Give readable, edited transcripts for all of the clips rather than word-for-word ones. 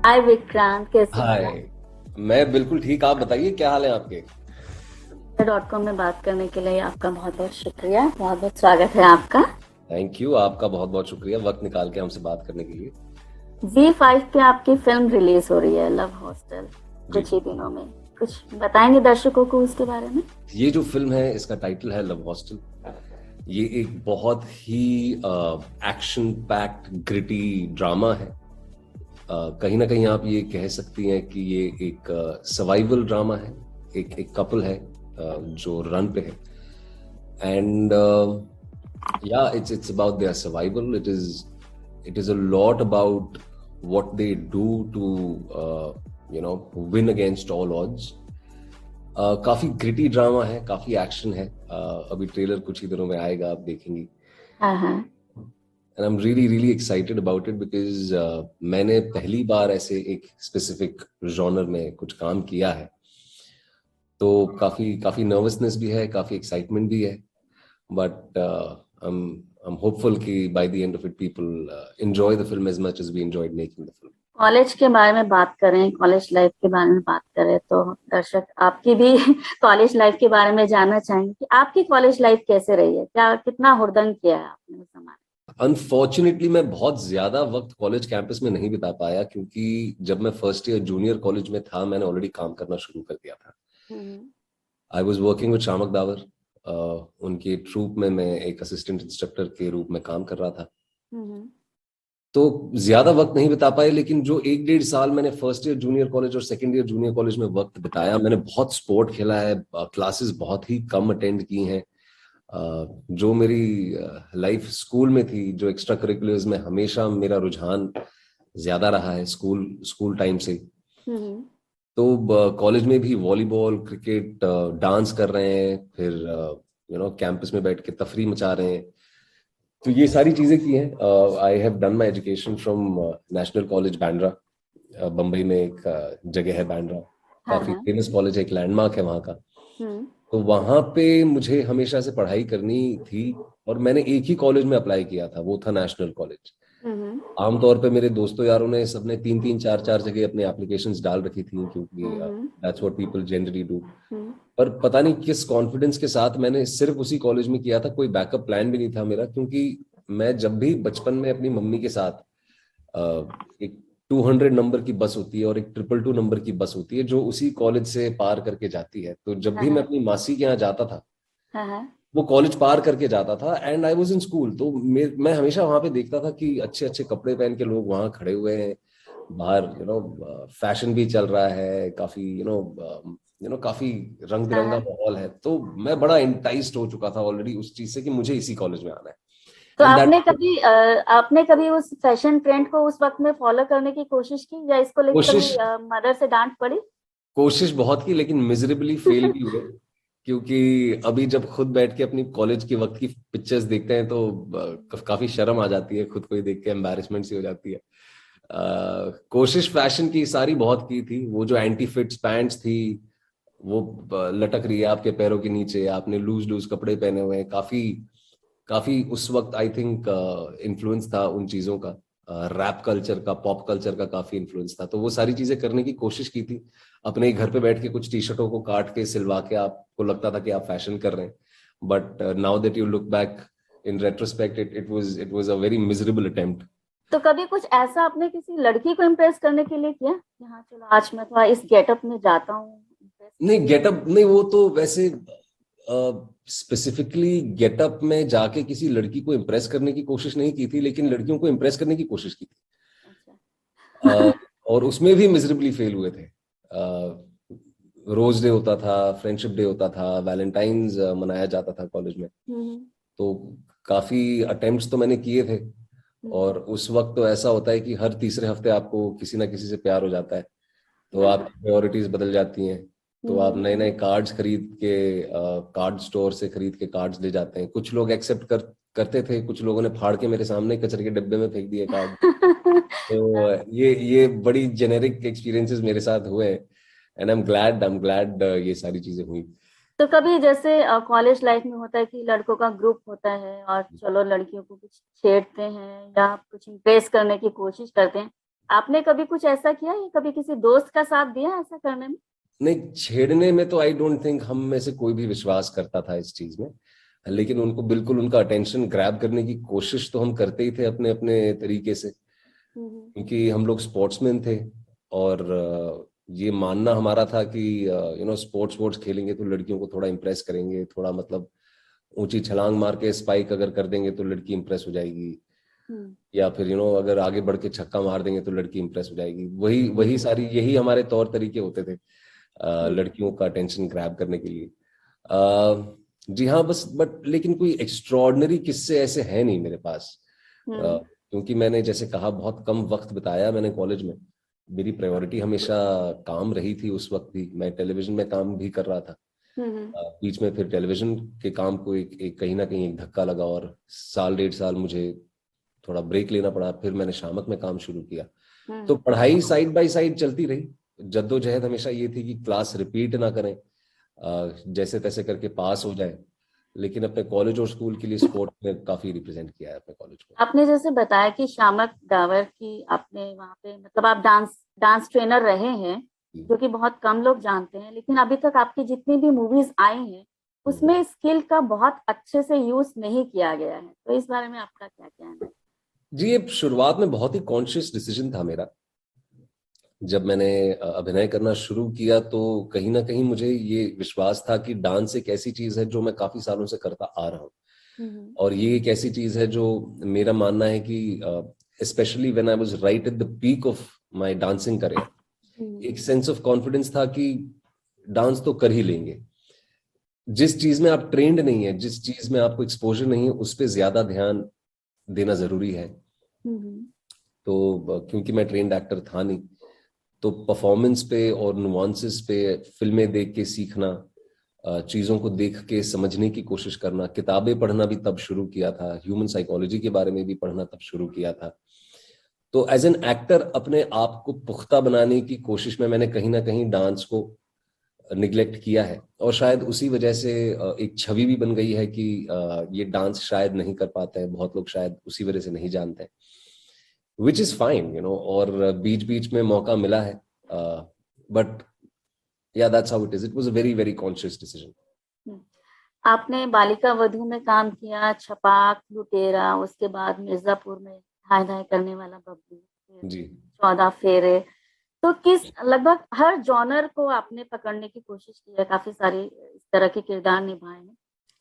हाय विक्रांत, कैसे हैं आप? हाय। मैं बिल्कुल ठीक। आप बताइए क्या हाल है आपके। .com में बात करने के लिए आपका बहुत बहुत शुक्रिया, बहुत बहुत स्वागत है आपका। Thank you. आपका बहुत बहुत शुक्रिया वक्त निकाल के हमसे बात करने के लिए। Z5 पे आपकी फिल्म रिलीज हो रही है, लव हॉस्टल, जी। कुछ ही दिनों में। कुछ बताएंगे दर्शकों को उसके बारे में? ये जो फिल्म है इसका टाइटल है लव हॉस्टल। ये एक बहुत ही एक्शन पैक्ड ग्रिटी ड्रामा है। कहीं ना कहीं आप ये कह सकती हैं कि ये एक सर्वाइवल ड्रामा है। एक एक कपल है जो रन पे है। And yeah, it's about their survival. It is a lot about what they do to win against all odds. काफी ग्रिटी ड्रामा है, काफी एक्शन है। अभी ट्रेलर कुछ ही दिनों में आएगा, आप देखेंगी। हाँ हाँ। And I am really really excited about it because मैंने पहली बार ऐसे एक स्पेसिफिक जॉनर में कुछ काम किया है। तो काफी काफी नर्वसनेस भी है, काफी एक्साइटमेंट भी है। But I'm hopeful कि by the end of it people enjoy the film as much as we enjoyed making the film. College के बारे में बात करें, कॉलेज लाइफ के बारे में बात करें तो दर्शक आपकी भी कॉलेज लाइफ के बारे में जानना चाहेंगे कि आपकी कॉलेज लाइफ कैसे रही है, क्या कितना हुड़दंग किया है आपने उस समय? अनफॉर्चुनेटली मैं बहुत ज्यादा वक्त कॉलेज कैंपस में नहीं बिता पाया क्योंकि जब मैं फर्स्ट ईयर जूनियर कॉलेज में था मैंने ऑलरेडी काम करना शुरू कर दिया था। Hmm. I was working with Shiamak Davar. उनकी ट्रूप में मैं एक असिस्टेंट इंस्ट्रक्टर के रूप में काम कर रहा था। हम्म। तो ज्यादा वक्त नहीं बिता पाए, लेकिन जो एक डेढ़ साल मैंने फर्स्ट ईयर जूनियर कॉलेज और सेकंड ईयर जूनियर कॉलेज में वक्त बिताया, मैंने बहुत स्पोर्ट खेला है, क्लासेस बहुत ही कम अटेंड की हैं। जो मेरी लाइफ स्कूल में थी, जो एक्स्ट्रा करिकुलर्स में हमेशा मेरा रुझान ज्यादा रहा है स्कूल स्कूल टाइम से। हम्म। तो कॉलेज में भी वॉलीबॉल, क्रिकेट, डांस कर रहे हैं, फिर कैंपस में बैठ के तफरी मचा रहे हैं। तो ये सारी चीजें की हैं। I have done my education from national college Bandra. Bombay में एक जगह है बैंड्रा। हाँ काफी हाँ। फेमस कॉलेज है, एक लैंडमार्क है वहाँ का। हम्म। तो वहां पे मुझे हमेशा से पढ़ाई करनी थी और मैंने एक ही कॉलेज में अप्लाई किया था, वो था नेशनल कॉलेज। हम्म। आमतौर पे मेरे दोस्तों यारों ने सबने तीन तीन चार चार जगह अपनी एप्लीकेशंस डाल रखी थी क्योंकि hmm. That's what people generally do. Hmm. पर पता नहीं किस कॉन्फिडेंस के साथ मैंने सिर्फ उसी कॉलेज में किया था, कोई बैकअप प्लान भी नहीं था मेरा। क्योंकि मैं जब भी बचपन में अपनी मम्मी के साथ एक 200 नंबर की बस होती है और एक 222 नंबर की बस होती है जो उसी कॉलेज से पार करके जाती है, तो जब हाँ भी मैं हाँ। अपनी मासी के यहाँ जाता था हाँ हाँ। वो कॉलेज पार करके जाता था। And I was in school, तो मैं हमेशा वहां पे देखता था कि अच्छे अच्छे कपड़े पहन के लोग वहां खड़े हुए हैं बाहर। फैशन भी चल रहा है काफी, काफी रंग हाँ बिरंगा हाँ। माहौल है। तो मैं बड़ा इंटाइस्ड हो चुका था ऑलरेडी उस चीज से कि मुझे इसी कॉलेज में आना है। तो एंड दैट आपने कभी उस फैशन ट्रेंड को उस वक्त में फॉलो करने की कोशिश की, या इसको लेकर कभी कोशिश मदर से डांट पड़ी? कोशिश बहुत की, लेकिन मिजरेबली फेल भी हुए। क्योंकि अभी जब खुद बैठ के अपनी कॉलेज के वक्त की पिक्चर्स देखते हैं तो काफी शर्म आ जाती है, खुद को ही देख के एम्बैरेसमेंट सी हो जाती है। कोशिश फैशन की सारी बहुत की थी। वो जो एंटी फिट्स पैंट्स थी वो लटक रही है आपके पैरों के नीचे, आपने लूज लूज कपड़े पहने हुए हैं, काफी काफी उस वक्त आई थिंक इन्फ्लुएंस था उन चीजों का। रैप कल्चर का, पॉप कल्चर का काफी इन्फ्लुएंस था। तो वो सारी चीजें करने की कोशिश की थी। अपने ही घर पे बैठ के कुछ टी शर्टों को काट के सिलवा के आपको लगता था कि आप फैशन कर रहे हैं। But now that you look back in retrospect, it was a very miserable attempt. तो कभी कुछ ऐसा आपने किसी लड़की को इम्प्रेस करने के लिए किया कि हाँ चलो आज मैं थोड़ा इस गेटअप में जाता हूँ, इम्प्रेस नहीं, करूंगी? गेटअप नहीं, वो तो वैसे स्पेसिफिकली गेटअप में जाके किसी लड़की को इम्प्रेस करने की कोशिश नहीं की थी, लेकिन लड़कियों को इम्प्रेस करने की कोशिश की थी। अच्छा। अ, और उसमें भी मिजरेबली फेल हुए थे। रोज डे होता था, फ्रेंडशिप डे होता था, वैलेंटाइंस मनाया जाता था कॉलेज में। हम्म। तो काफी अटेम्प्ट्स तो मैंने किए थे। हम्म। और उस वक्त तो ऐसा होता है कि हर तीसरे हफ्ते आपको किसी ना किसी से प्यार हो जाता है। तो हाँ हाँ। आपकी प्रायोरिटीज बदल जाती हैं। तो आप हम्म। नए नए कार्ड्स खरीद के, कार्ड स्टोर से खरीद के कार्ड्स ले जाते हैं। कुछ लोग एक्सेप्ट करते थे, कुछ लोगों ने फाड़ के मेरे सामने कचरे के डिब्बे में फेंक दिए कार्ड। तो ये बड़ी जेनेरिक एक्सपीरियंसेस मेरे साथ हुए। एंड आई एम ग्लैड ये सारी चीजें हुई। तो कभी जैसे कॉलेज लाइफ में होता है कि लड़कों का ग्रुप होता है और चलो लड़कियों को कुछ छेड़ते हैं या कुछ इम्प्रेस करने की कोशिश करते हैं, आपने कभी कुछ ऐसा किया या कभी किसी दोस्त का साथ दिया ऐसा करने में? नहीं, छेड़ने में तो आई डोंट थिंक हम में से कोई भी विश्वास करता था इस चीज में, लेकिन उनको बिल्कुल उनका अटेंशन ग्रैब करने की कोशिश तो हम करते ही थे अपने अपने तरीके से, क्योंकि हम लोग स्पोर्ट्समैन थे। और ये मानना हमारा था कि स्पोर्ट्स वोर्ट्स खेलेंगे तो लड़कियों को थोड़ा इम्प्रेस करेंगे, थोड़ा मतलब ऊंची छलांग मार के स्पाइक अगर कर देंगे तो लड़की इम्प्रेस हो जाएगी, या फिर अगर आगे बढ़ के छक्का मार देंगे तो लड़की इम्प्रेस हो जाएगी। वही वही सारी यही हमारे तौर तरीके होते थे लड़कियों का अटेंशन ग्रैब करने के लिए। जी हाँ, बस बट लेकिन कोई एक्स्ट्रॉर्डनरी किस्से ऐसे हैं नहीं मेरे पास, क्योंकि मैंने जैसे कहा बहुत कम वक्त बिताया मैंने कॉलेज में। मेरी प्रायोरिटी हमेशा काम रही थी। उस वक्त भी मैं टेलीविजन में काम भी कर रहा था। बीच में फिर टेलीविजन के काम को एक कहीं ना कहीं एक धक्का लगा और साल 1.5 साल मुझे थोड़ा ब्रेक लेना पड़ा। फिर मैंने शामक में काम शुरू किया। तो पढ़ाई साइड बाय साइड चलती रही। जद्दोजहद हमेशा ये थी कि क्लास रिपीट ना करें, जैसे तैसे करके पास हो जाए। लेकिन अपने कॉलेज और स्कूल के लिए स्पोर्ट में काफी रिप्रेजेंट किया है अपने कॉलेज को। आपने जैसे बताया कि शामक डावर की आपने वहाँ पे मतलब आप डांस डांस ट्रेनर रहे हैं, जो कि बहुत कम लोग जानते हैं, लेकिन अभी तक आपकी जितनी भी मूवीज आई हैं उसमें स्किल का बहुत अच्छे से यूज नहीं किया गया है। तो इस बारे में आपका क्या कहना है? जी, ये शुरुआत में बहुत ही कॉन्शियस डिसीजन था मेरा। जब मैंने अभिनय करना शुरू किया तो कहीं ना कहीं मुझे ये विश्वास था कि डांस एक ऐसी चीज है जो मैं काफी सालों से करता आ रहा हूँ, और ये एक ऐसी चीज है जो मेरा मानना है कि specially when I was right at the peak of my dancing career, एक सेंस ऑफ कॉन्फिडेंस था कि डांस तो कर ही लेंगे। जिस चीज में आप ट्रेंड नहीं है, जिस चीज में आपको एक्सपोजर नहीं है, उस पर ज्यादा ध्यान देना जरूरी है। तो क्योंकि मैं ट्रेंड एक्टर था नहीं, तो परफॉर्मेंस पे और नुआंसेस पे फिल्में देख के सीखना, चीजों को देख के समझने की कोशिश करना, किताबें पढ़ना भी तब शुरू किया था, ह्यूमन साइकोलॉजी के बारे में भी पढ़ना तब शुरू किया था। तो एज एन एक्टर अपने आप को पुख्ता बनाने की कोशिश में मैंने कहीं ना कहीं डांस को निग्लेक्ट किया है, और शायद उसी वजह से एक छवि भी बन गई है कि ये डांस शायद नहीं कर पाते हैं, बहुत लोग शायद उसी वजह से नहीं जानते हैं, विच इज फाइन और बीच बीच में मौका मिला है, बट या that's how it is. It was a very very conscious decision. आपने बालिका वधू में काम किया, छपाक, लुटेरा, उसके बाद मिर्जापुर में हाय हाय करने वाला बब्बू, जी 14 फेरे। तो किस लगभग हर जॉनर को आपने पकड़ने की कोशिश की है, काफी सारे इस तरह के किरदार निभाए हैं।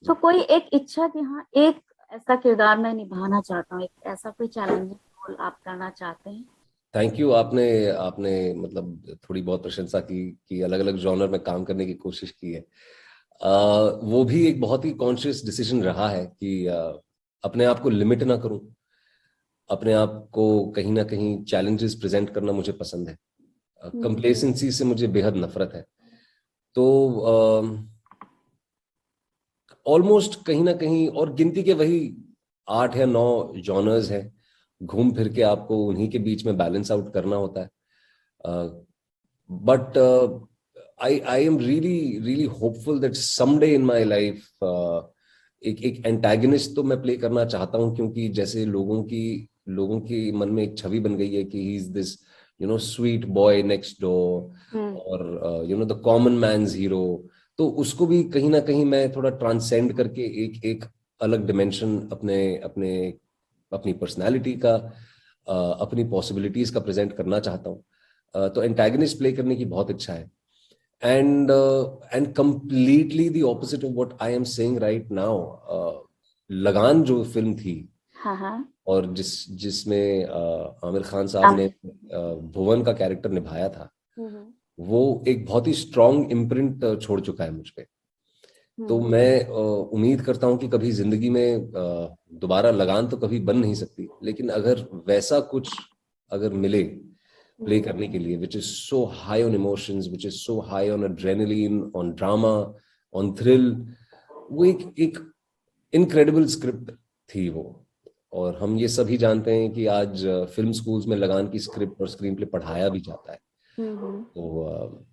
तो कोई एक इच्छा कि हाँ एक ऐसा किरदार मैं निभाना चाहता हूँ, एक ऐसा कोई चैलेंजिंग रोल आप करना चाहते हैं? Thank you. आपने आपने मतलब थोड़ी बहुत प्रशंसा की कि अलग अलग जॉनर में काम करने की कोशिश की है। वो भी एक बहुत ही कॉन्शियस डिसीजन रहा है कि अपने आप को लिमिट ना करूं, अपने आप को कहीं ना कहीं चैलेंजेस प्रेजेंट करना मुझे पसंद है। कंप्लेसेंसी से मुझे बेहद नफरत है। तो ऑलमोस्ट कहीं ना कहीं, और गिनती के वही 8 या 9 जॉनर्स हैं, घूम फिर के आपको उन्हीं के बीच में बैलेंस आउट करना होता है। But I am really really hopeful that someday in my life एक एंटागनिस्ट तो मैं प्ले करना चाहता हूँ, क्योंकि जैसे लोगों की मन में एक छवि बन गई है कि he is this sweet boy next door, और द कॉमन मैन्स हीरो। तो उसको भी कहीं ना कहीं मैं थोड़ा ट्रांसेंड करके एक एक अलग डिमेंशन अपने अपने अपनी पर्सनालिटी का, अपनी पॉसिबिलिटीज का प्रेजेंट करना चाहता हूँ। तो एंटागनिस्ट प्ले करने की बहुत इच्छा है। And completely the opposite of what I am saying right now, लगान जो फिल्म थी, हाँ। और जिसमें आमिर खान साहब ने भुवन का कैरेक्टर निभाया था, वो एक बहुत ही स्ट्रॉन्ग इम्प्रिंट छोड़ चुका है मुझ पे। तो मैं उम्मीद करता हूं कि कभी जिंदगी में दोबारा लगान तो कभी बन नहीं सकती, लेकिन अगर वैसा कुछ अगर मिले प्ले करने के लिए, which is so high on emotions, which is so high on adrenaline, on drama, on thrill, वो एक इनक्रेडिबल स्क्रिप्ट थी वो। और हम ये सभी जानते हैं कि आज फिल्म स्कूल्स में लगान की स्क्रिप्ट और स्क्रीन प्ले पढ़ाया भी जाता है। तो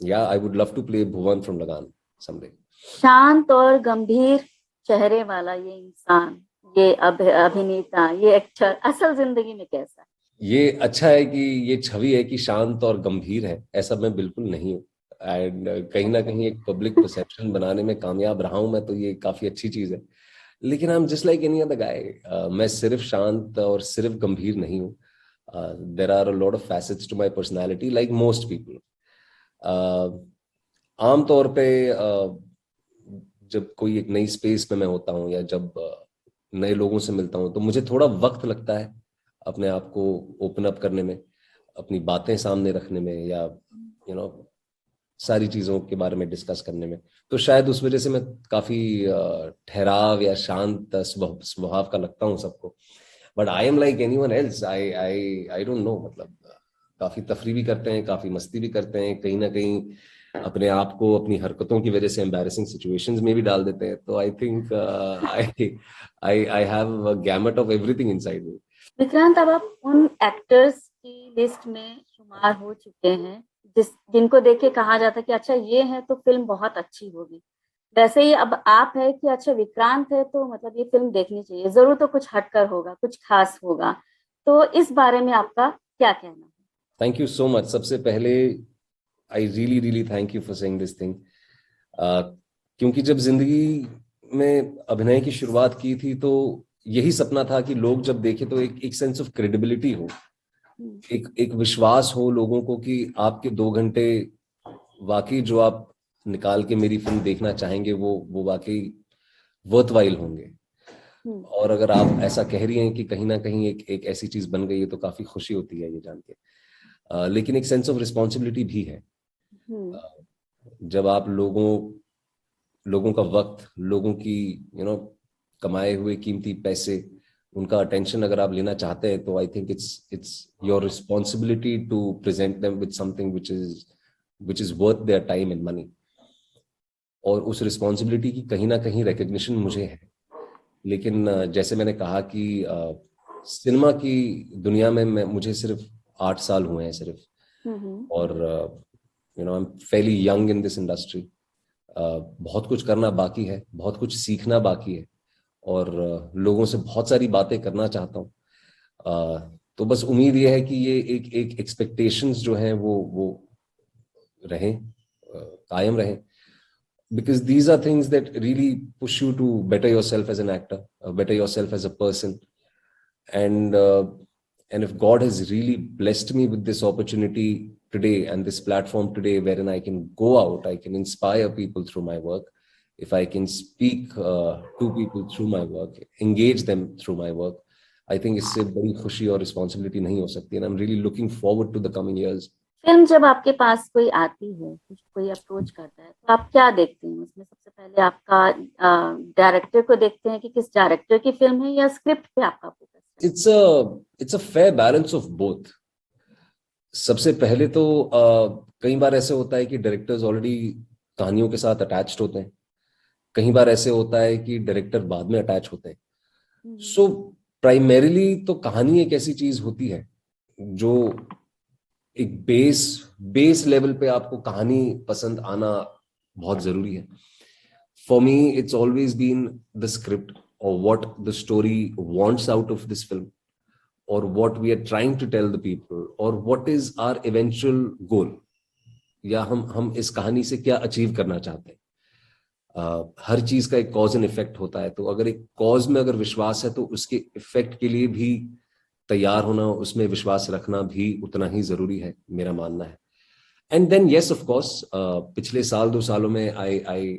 yeah I would love to play Bhuvan from Lagaan someday. शांत और गंभीर चेहरे वाला ये इंसान, ये अभिनेता, ये एक्टर असल जिंदगी में कैसा है? ये अच्छा है कि ये छवि है कि शांत और गंभीर है, ऐसा मैं बिल्कुल नहीं हूँ। एंड कहीं ना कहीं एक पब्लिक परसेप्शन बनाने में कामयाब रहा हूं मैं, तो ये काफी अच्छी चीज है। लेकिन I am just like any other guy, मैं सिर्फ शांत और सिर्फ गंभीर नहीं हूँ। There are a lot of facets to my personality like most people. आमतौर पे जब कोई एक नई स्पेस में मैं होता हूँ या जब नए लोगों से मिलता हूँ, तो मुझे थोड़ा वक्त लगता है अपने आप को ओपन अप करने में, अपनी बातें सामने रखने में, या सारी चीजों के बारे में डिस्कस करने में। तो शायद उस वजह से मैं काफी ठहराव या शांत स्वभाव का लगता हूँ सबको। But I am like anyone else, I don't know, मतलब काफी तफरी भी करते हैं, काफी मस्ती भी करते हैं, कहीं ना कहीं अपने आप को अपनी हरकतों की वजह से एम्बैरेसिंग सिचुएशंस में भी डाल देते हैं। तो I think I I have a gamete of everything inside me. Vikrant, अब आप उन एक्टर्स की लिस्ट में शुमार हो चुके हैं जिनको देख के कहा जाता है कि अच्छा ये है तो फिल्म बहुत अच्छी होगी। वैसे ही अब आप है कि अच्छा विक्रांत है तो मतलब ये फिल्म देखनी चाहिए, जरूर तो कुछ हटकर होगा, कुछ खास होगा। तो इस बारे में आपका क्या कहना है? Thank you so much. सबसे पहले I really really thank you for saying this thing. क्योंकि जब जिंदगी में अभिनय की शुरुआत की थी, तो यही सपना था कि लोग जब देखे तो एक सेंस ऑफ क्रेडिबिलिटी हो, एक विश्वास हो लोगों को कि आपके 2 घंटे वाकई जो आप निकाल के मेरी फिल्म देखना चाहेंगे वो वाकई वर्थवाइल होंगे। और अगर आप ऐसा कह रही हैं कि कहीं ना कहीं एक ऐसी चीज बन गई है, तो काफी खुशी होती है ये जान के। लेकिन एक सेंस ऑफ रिस्पॉन्सिबिलिटी भी है। जब आप लोगों का वक्त, लोगों की कमाए हुए कीमती पैसे, उनका अटेंशन अगर आप लेना चाहते हैं, तो I think it's your responsibility to present them with something which is worth their time and money. और उस रिस्पॉन्सिबिलिटी की कहीं ना कहीं रिकग्निशन मुझे है। लेकिन जैसे मैंने कहा कि सिनेमा की दुनिया में मुझे सिर्फ 8 साल हुए हैं सिर्फ। और I am Fairlie young in this industry. बहुत कुछ करना बाकी है, बहुत कुछ सीखना बाकी है, और लोगों से बहुत सारी बातें करना चाहता हूँ। तो बस उम्मीद ये है कि ये एक एक्सपेक्टेशंस जो हैं वो रहें, कायम रहें, because these are things that really push you to better yourself as an actor, better yourself as a person. And if God has really blessed me with this opportunity today and this platform today, wherein I can go out, I can inspire people through my work, if I can speak to people through my work, engage them through my work, I think इससे बड़ी खुशी और responsibility नहीं हो सकती। And I'm really looking forward to the coming years. Film जब आपके पास कोई आती है, कोई अप्रोच करता है, तो आप क्या देखते हैं उसमें? सबसे पहले आपका डायरेक्टर को देखते हैं कि किस डायरेक्टर की फिल्म है, या स्क्रिप्ट पे आपका फोकस है? It's a fair balance of both. सबसे पहले तो कई बार ऐसे होता है कि डायरेक्टर्स ऑलरेडी कहानियों के साथ अटैच्ड होते हैं। कई बार ऐसे होता है कि डायरेक्टर बाद में अटैच होते हैं। सो प्राइमरीली तो कहानी एक ऐसी चीज होती है जो एक बेस लेवल पे आपको कहानी पसंद आना बहुत जरूरी है। For me it's always been the script, और what the story wants out of this film, or what we are trying to tell the people, or what is our eventual goal, या हम इस कहानी से क्या अचीव करना चाहते हैं। हर चीज का एक कॉज एंड इफेक्ट होता है, तो अगर एक कॉज में अगर विश्वास है, तो उसके इफेक्ट के लिए भी तैयार होना, उसमें विश्वास रखना भी उतना ही जरूरी है, मेरा मानना है। And then yes, of course, पिछले 1-2 सालों में आई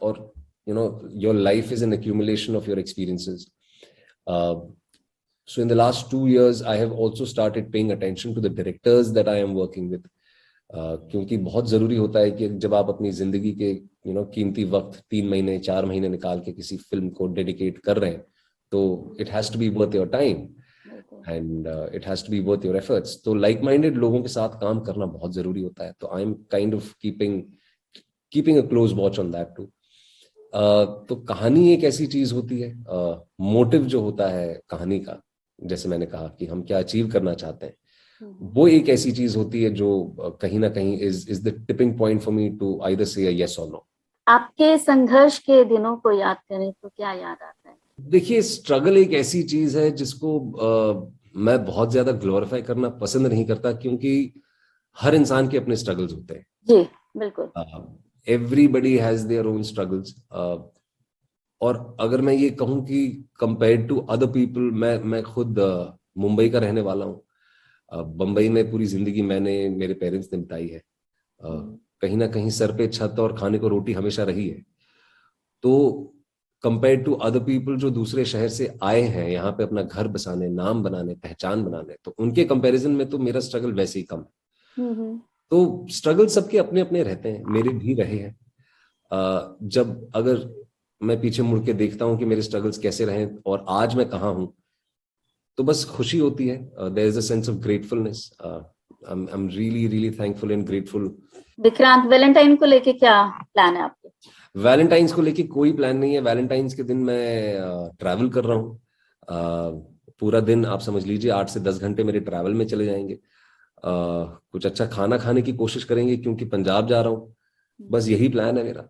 और your life is an accumulation of your experiences. So in the last 2 years, I have also started paying attention to the directors that I am working with. क्योंकि बहुत जरूरी होता है कि जब आप अपनी जिंदगी के कीमती वक्त 3 महीने 4 महीने निकाल के किसी फिल्म को डेडिकेट कर रहे हैं, तो it has to be worth your time and it has to be worth your efforts. तो लाइक माइंडेड लोगों के साथ काम करना बहुत जरूरी होता है. तो I am kind of keeping a close watch on that too. तो कहानी एक ऐसी चीज होती है, मोटिव जो होता है कहानी का, जैसे मैंने कहा कि हम क्या अचीव करना चाहते हैं, वो एक ऐसी चीज होती है जो कहीं ना कहीं is the tipping point for me to either say yes or no. आपके संघर्ष के दिनों को याद करें तो क्या याद आता है? देखिए, स्ट्रगल एक ऐसी चीज है जिसको मैं बहुत ज्यादा ग्लोरीफाई करना पसंद नहीं करता, क्योंकि हर इंसान के अपने स्ट्रगल्स होते हैं। जी बिल्कुल। Everybody has their own struggles. और अगर मैं ये कहूँ कि कंपेयर टू अदर पीपल, मैं खुद मुंबई का रहने वाला हूँ। बम्बई में पूरी जिंदगी मैंने, मेरे पेरेंट्स ने बिताई है। कहीं ना कहीं सर पे छत और खाने को रोटी हमेशा रही है। तो कंपेयर टू अदर पीपल जो दूसरे शहर से आए हैं यहाँ पे अपना घर बसाने, नाम बनाने, पहचान बनाने, तो उनके कंपैरिजन में तो मेरा स्ट्रगल वैसे ही कम है। तो स्ट्रगल सबके अपने अपने रहते हैं, मेरे भी रहे हैं। जब अगर मैं पीछे मुड़ के देखता हूँ कि मेरे स्ट्रगल्स कैसे रहे और आज मैं कहाँ हूँ, तो बस खुशी होती है। There is a sense of gratefulness. I am really really thankful and grateful. Vikrant, Valentine को लेके क्या प्लान है आपके? वैलेंटाइंस को लेके कोई प्लान नहीं है। वैलेंटाइंस के दिन मैं ट्रैवल कर रहा हूँ। पूरा दिन आप समझ लीजिए 8 से 10 घंटे मेरे ट्रैवल में चले जाएंगे। कुछ अच्छा खाना खाने की कोशिश करेंगे, क्योंकि पंजाब जा रहा हूँ। बस यही प्लान है मेरा।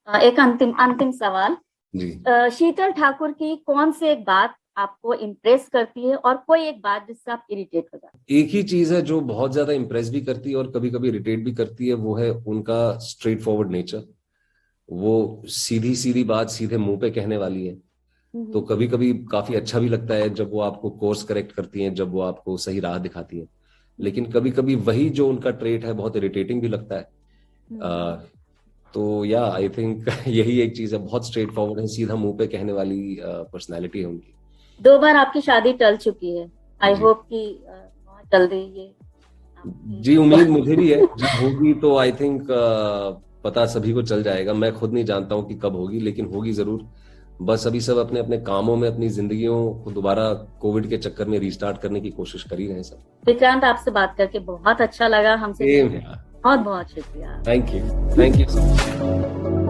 एक अंतिम सवाल जी। शीतल ठाकुर की कौन सी एक बात आपको इम्प्रेस करती है, और कोई एक बात जिससे आप इरिटेट हो जाते हैं? एक ही चीज है जो बहुत ज्यादा इम्प्रेस भी करती है और कभी कभी इरिटेट भी करती है, वो है उनका स्ट्रेट फॉरवर्ड नेचर। वो सीधी सीधी बात सीधे मुंह पे कहने वाली है। तो कभी कभी काफी अच्छा भी लगता है जब वो आपको कोर्स करेक्ट करती हैं, जब वो आपको सही राह दिखाती हैं। लेकिन कभी कभी वही जो उनका ट्रेट है बहुत इरिटेटिंग भी लगता है। तो या आई थिंक यही एक चीज है, बहुत स्ट्रेट फॉरवर्ड है, सीधा मुंह पे कहने वाली पर्सनैलिटी है उनकी। 2 बार आपकी शादी टल चुकी है। आई होप कि बहुत जल्दी ये जी, उम्मीद मुझे भी है। जब होगी तो आई थिंक पता सभी को चल जाएगा। मैं खुद नहीं जानता हूँ कि कब होगी, लेकिन होगी जरूर। बस अभी सब अपने अपने कामों में अपनी जिंदगियों को दोबारा कोविड के चक्कर में रीस्टार्ट करने की कोशिश कर ही रहे हैं सब। विक्रांत, आपसे बात करके बहुत अच्छा लगा। हमसे बहुत बहुत शुक्रिया। Thank you so much.